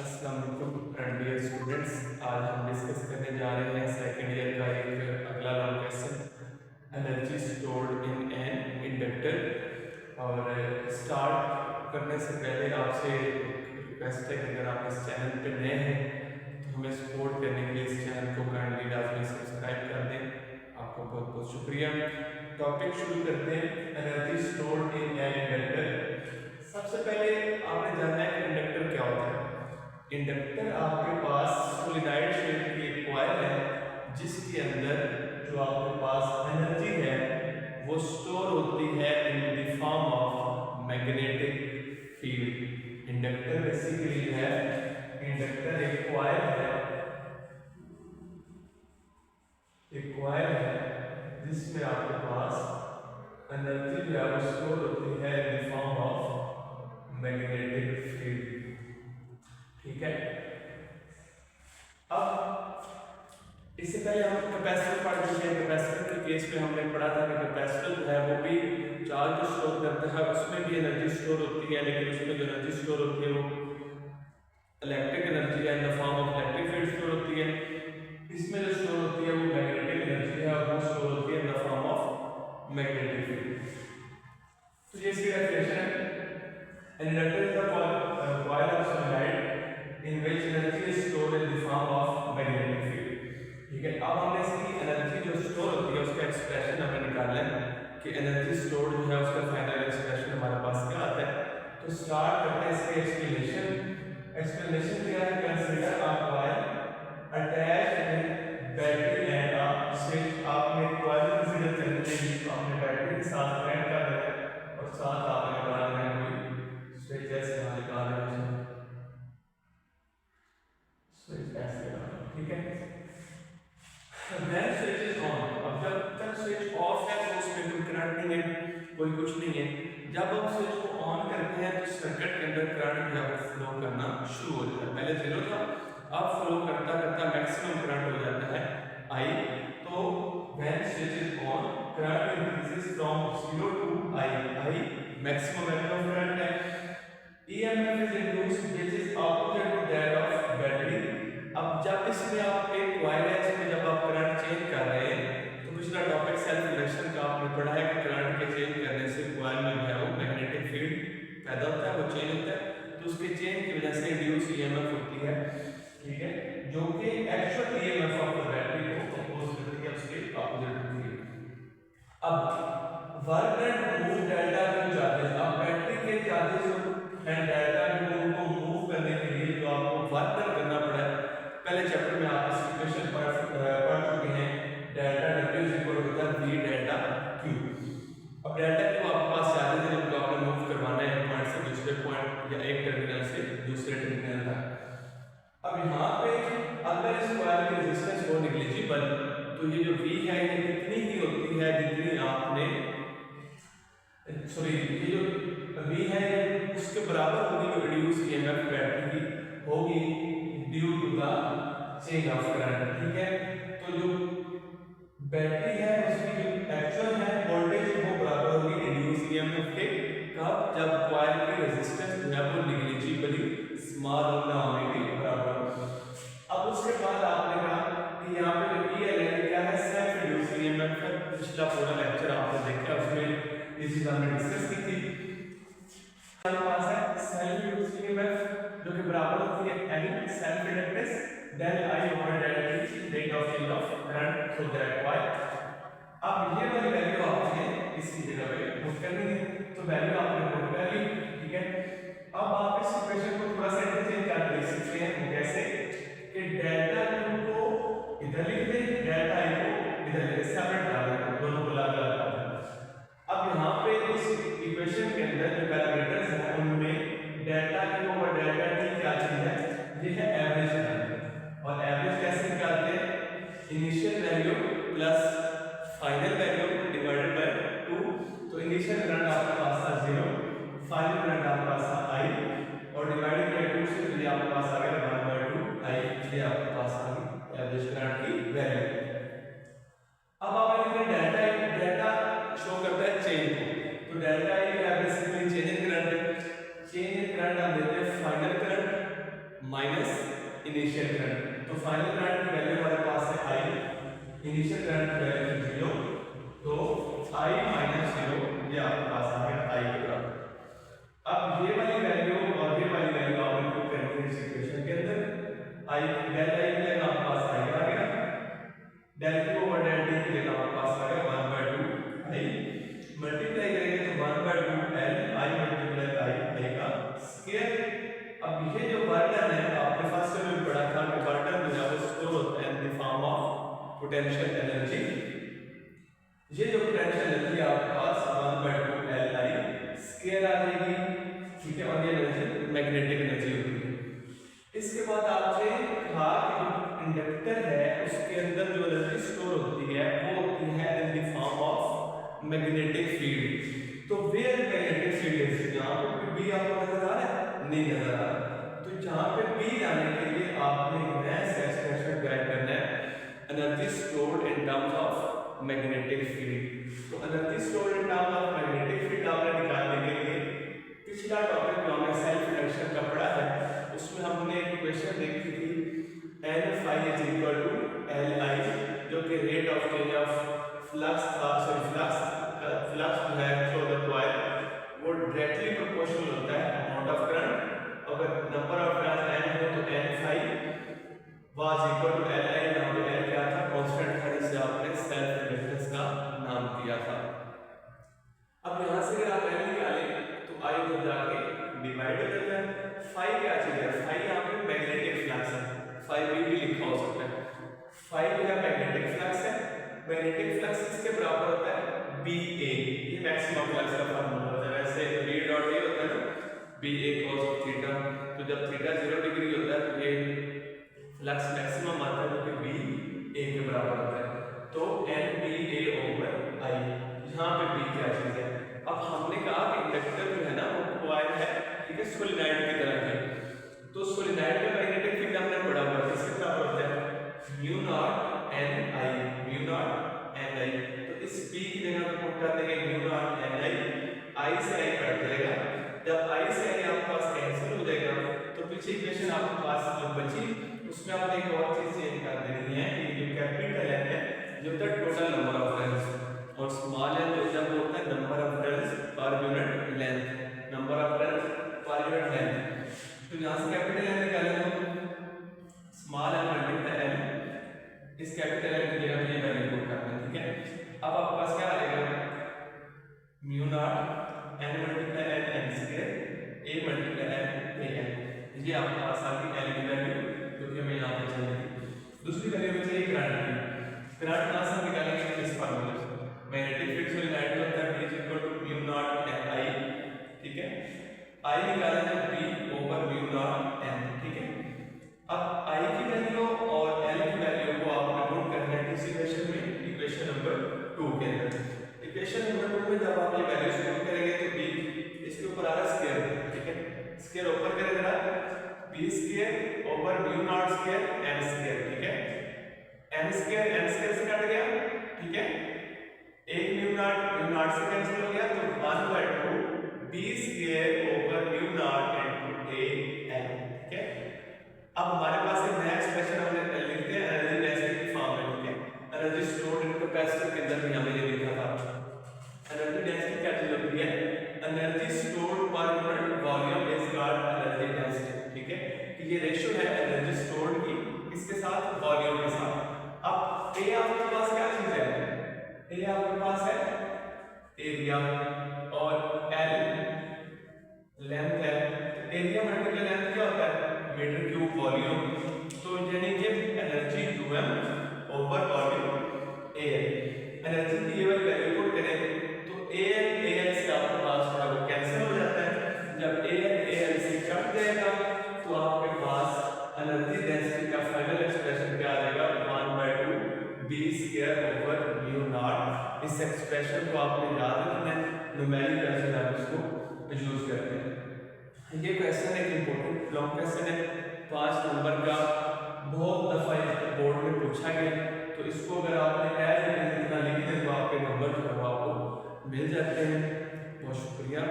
अस्सलाम वालेकुम dear students. आज हम डिस्कस करने जा रहे हैं सेकेंड ईयर का एक अगला long question, energy stored in an inductor. और स्टार्ट करने से पहले आपसे रिक्वेस्ट है कि अगर आप इस चैनल पे नए हैं तो हमें सपोर्ट करने के लिए इस चैनल को काइंडली लाजमी सब्सक्राइब कर दें। आपका बहुत बहुत शुक्रिया। टॉपिक शुरू करते हैं, energy stored in an inductor. सबसे पहले आपने जानना है कि इंडक्टर क्या होता है। इंडक्टर आपके पास सोलिनॉइड शेप की एक कॉइल है जिसके अंदर जो आपके पास एनर्जी है वो स्टोर होती है in the form of magnetic field. Inductor basically है, इंडक्टर एक कॉइल है जिसमें आपके पास एनर्जी जो है वो स्टोर होती है in the form of magnetic field. ठीक है। अब इससे पहले हम कैपेसिटर पढ़ चुके हैं। कैपेसिटर के केस में हमने पढ़ा था कि कैपेसिटर जो है वो भी चार्ज स्टोर करता है, उसमें भी एनर्जी स्टोर होती है, लेकिन उसमें जो एनर्जी स्टोर होती है वो इलेक्ट्रिक एनर्जी है, in the form of electric field store होती है। इसमें जो स्टोर होती है वो मैग्नेटिक एनर्जी है और वो स्टोर होती है in the form of magnetic field. तो ये इसकी डेफिनेशन है। Inductor is the coil of solenoid in which energy is stored in the form of magnetic field। ठीक है। अब हमने इसकी एनर्जी जो स्टोर होती है उसका एक्सप्रेशन हमें निकालना है कि एनर्जी स्टोर्ड जो है उसका फाइनल एक्सप्रेशन हमारे पास क्या आता है। तो स्टार्ट करते हैं इसके एक्सप्लेनेशन क्या है। Consider a coil attached with battery and a switch. आपने कॉइल कंसीडर करनी चाहिए, तो आपने बैटरी के साथ कनेक्ट कर दिया और साथ आपने लगा दिया कोई स्विच जैसे यहाँ लगा दिया, ठीक है। Then switch is on। अब जब तक स्विच ऑफ है तो उसमें कोई करंट नहीं है, कोई कुछ नहीं है। जब हम स्विच को ऑन करते हैं तो सर्किट के अंदर करंट जो है फ्लो करना शुरू हो जाता है। पहले जीरो था, अब फ्लो करता करता मैक्सिमम करंट हो जाता है I। तो when switch is on current increases from 0 to I maximum value of current है। EMF is induced which is opposite to that of battery। अब जब इसमें आप एक कॉइल है इसमें जब आप करंट चेंज कर रहे हैं तो पिछला टॉपिक सेल्फ इंडक्शन का आपने पढ़ा है कि करंट के चेंज करने से कॉइल में जो है वो मैग्नेटिक फील्ड पैदा होता है, वो चेंज होता है। तो उसके चेंज की वजह से इंड्यूस ईएमएफ होती है, ठीक है, जो कि actual EMF of the battery को अपोज करती है, उसके अपोजिट होती है। अब work done move delta Q charges. अब बैटरी के चार्जेस एंड डेल्टा क्यू को मूव करने के लिए जो आपको वर्क डन करना पड़ा है, पहले चैप्टर में आप इस इक्वेशन पढ़ चुके हैं। Delta W is equal to V delta Q। अब डेल्टा Q आपके पास चार्जेस हैं जिनको आपने मूव करवाना है पॉइंट से दूसरे पॉइंट या एक टर्मिनल से दूसरे टर्मिनल तक। अब यहाँ पे अगर इस कॉइल की रेजिस्टेंस हो नेग्लिजिबल तो ये जो V है ये कितनी ही होती है जितनी आपने ये जो V है उसके बराबर होगी जो इंड्यूस ईएमएफ बैटरी की होगी due to the change of current. ठीक है। तो जो बैटरी है उसकी जो एक्चुअल है वोल्टेज वो बराबर होगी इंड्यूस ईएमएफ के। कब? जब कॉइल की रेजिस्टेंस जो है वो नेग्लिजिबली स्मॉल ना होने के बराबर हो। अब उसके बाद आपने कहा कि यहाँ पे जो EL है क्या है, सेल्फ इंड्यूस ईएमएफ है। पिछला पूरा लेक्चर आपने देखा, उसमें ये चीज हमने डिस्कस की थी। हमारे पास है सेल्फ इंड्यूस ईएमएफ जो कि बराबर होती है N self inductance del I over del T rate of change of current through that coil। अब ये वाली वैल्यू आपने इसी जगह पे पुट करनी है, तो वैल्यू आपने पुट कर ली, ठीक है। अब आप इस इक्वेशन को थोड़ा सा इंटरचेंज कर ले सकते हैं, कैसे कि डेल्टा Q को इधर लिख दें, डेल्टा I को इधर लिख दें, सेपरेट कर दें, दोनों को अलग अलग कर दें। अब यहाँ पे इस इक्वेशन के अंदर जो पैरामीटर्स हैं उनमें डेल्टा Q और डेल्टा T क्या चीज है, ये है एवरेज करंट। और एवरेज कैसे निकालते हैं, initial value plus final value divided by 2। तो इनिशियल करंट आपके पास था 0, फाइनल करंट आपके पास था I और डिवाइडेड बाय 2 से ये आपके पास आ गया 1/2 I, ये आपके पास आ गई एवरेज करंट की वैल्यू। अब आप लिखेंगे डेल्टा शो करता है चेंज को, तो delta I average simply change in current है। चेंज इन करंट हम देते हैं final current minus initial current. तो फाइनल करंट की वैल्यू हमारे पास है आई, इनिशियल करंट की वैल्यू 0, तो आई माइनस 0 ये आपके पास आ गया आई के बराबर। अब ये वाली वैल्यू और ये वाली वैल्यू आपने पुट करनी है इस इक्वेशन के अंदर। आई डेल आई की जगह आपके पास आई आ गया, del Q over del T की जगह आपके पास आ गया 1/2 आई, मल्टीप्लाई करेंगे तो 1/2 एल आई मल्टीप्लाई आई का स्क्वायर। अब ये जो वर्डन है आपने फर्स्ट से भी पढ़ा था कि वर्डन जो है वो स्टोर होता है in the form of potential energy. ये जो पोटेंशियल एनर्जी आपके पास 1/2 एल आई स्क्वायर आ जाएगी, ठीक है, और ये एनर्जी मैग्नेटिक एनर्जी होती है। इसके बाद आपने कहा कि जो इंडक्टर है उसके अंदर जो एनर्जी स्टोर होती है वो होती है in the form of magnetic field. तो वेयर मैग्नेटिक फील्ड है, यहाँ पे बी आपको नजर आ रहा है, नहीं नजर आ रहा, तो जहाँ पे बी जाने के लिए आपने नया एक्सप्रेशन राइट करना है, energy stored in terms of magnetic field. तो energy stored in terms of magnetic field आपने निकालने के लिए पिछला टॉपिक जो हमने सेल्फ इंडक्शन का पढ़ा है उसमें हमने एक इक्वेशन देखी थी n phi is equal to Li, जो कि rate of change of flux था, सॉरी फ्लक्स जो है थ्रू द कॉइल वो डायरेक्टली प्रोपोर्शनल होता है अमाउंट ऑफ करंट। अगर नंबर ऑफ टर्न्स n हो तो n phi was equal to Li, यहाँ पे L क्या था, कांस्टेंट था, जिसे आपने सेल्फ इंडक्टेंस का नाम दिया था। अब यहाँ से अगर आप L निकालें तो I को जाके डिवाइड कर देते हैं। phi क्या चीज है, phi यहाँ पे मैग्नेटिक फ्लक्स है, phi भी लिखा हो सकता है। phi जो है मैग्नेटिक फ्लक्स है, मैग्नेटिक फ्लक्स किसके बराबर होता है, BA, ये मैक्सिमम फ्लक्स का फार्मूला होता है। वैसे B डॉट A होता है ना, BA cos थीटा, तो जब थीटा 0 डिग्री होता है तो ये फ्लक्स मैक्सिमम आता है जो कि BA के बराबर होता है। तो NBA ओवर I, यहाँ पे B क्या चीज है। अब हमने कहा कि इंडक्टर जो है ना वो कॉइल है, ठीक है, सोलेनॉइड की तरह है। तो सोलेनॉइड का मैग्नेटिक फील्ड हमने पढ़ा हुआ है, इसके बराबर होता है mu naught N I, mu naught N I. तो इस B की जगह पे पुट कर देंगे mu naught N I, I से आई कट जाएगा। जब आई से आई आपके पास कैंसिल हो जाएगा तो पीछे इक्वेशन आपके पास जो बची उसमें आपने एक और चीज चेंज कर देनी है कि जो कैपिटल एन है जो होता है टोटल नंबर ऑफ टर्न्स, और स्मॉल एन जो जब होता है number of turns per unit length, number of turns per unit length. तो यहाँ से कैपिटल एन निकालेंगे, स्मॉल एन मल्टीप्लाई एन, इस कैपिटल एन की जगह पे ये वैल्यू पुट करना है, ठीक है। अब आपके पास क्या आएगा, mu naught N multiply N N square A multiply N A N, ये आपके पास आ गई एल की वैल्यू जो कि हमें यहाँ पे चाहिए। दूसरी वैल्यू में चाहिए करंट की, करंट कहाँ से निकालेंगे, इस फार्मूले से, मैग्नेटिक फील्ड सोलेनॉइड में होता है B equal to mu naught N I, ठीक है, आई निकालेंगे B over mu naught N, ठीक है। अब आई की वैल्यू और एल की वैल्यू को आपने पुट करना है किस इक्वेशन में, इक्वेशन नंबर 2 के अंदर। इक्वेशन नंबर 2 में जब आप ये वैल्यूज पुट करेंगे तो B इसके ऊपर आ रहा है स्क्वायर, ठीक है, स्क्वायर ऊपर करें जरा, B square over mu naught square N square, ठीक है, एन स्क्वायर से कट गया, ठीक है, एक म्यू नॉट से कैंसिल हो गया तो 1/2 B square over mu not into A N, ठीक है। अब हमारे पास एक नया एक्सप्रेशन हमने लिखते हैं एनर्जी डेंसिटी की फॉर्म में, ठीक है, एनर्जी स्टोर्ड इन कैपेसिटर के अंदर भी हमने ये लिखा था। एनर्जी डेंसिटी क्या चीज होती है, energy stored per unit volume is called energy density, ठीक है, कि ये रेशियो है एनर्जी स्टोर्ड की किसके साथ, वॉल्यूम के साथ। अब ए आपके पास क्या चीज है, ए आपके पास है एरिया और एल लेंथ है, एरिया मल्टीप्लाई लेंथ क्या होता है, मीटर क्यूब वॉल्यूम, तो यानी कि energy um over volume L. Energy की ये वाली वैल्यू पुट करें तो एल से आपके पास वो कैंसिल हो जाता है। जब एल से कट जाएगा तो आपके पास एनर्जी डेंसिटी का फाइनल एक्सप्रेशन क्या आ जाएगा, 1/2 B square over mu not. इस एक्सप्रेशन को आपने याद रखना है, न्यूमेरिकल से आप इसको यूज करते हैं। ये क्वेश्चन एक इंपॉर्टेंट लॉन्ग क्वेश्चन है, 5 नंबर का, बहुत दफा बोर्ड में पूछा गया, तो इसको अगर आपने एज इतना लिख दें तो आपके नंबर जो है वो आपको मिल जाते हैं। बहुत शुक्रिया।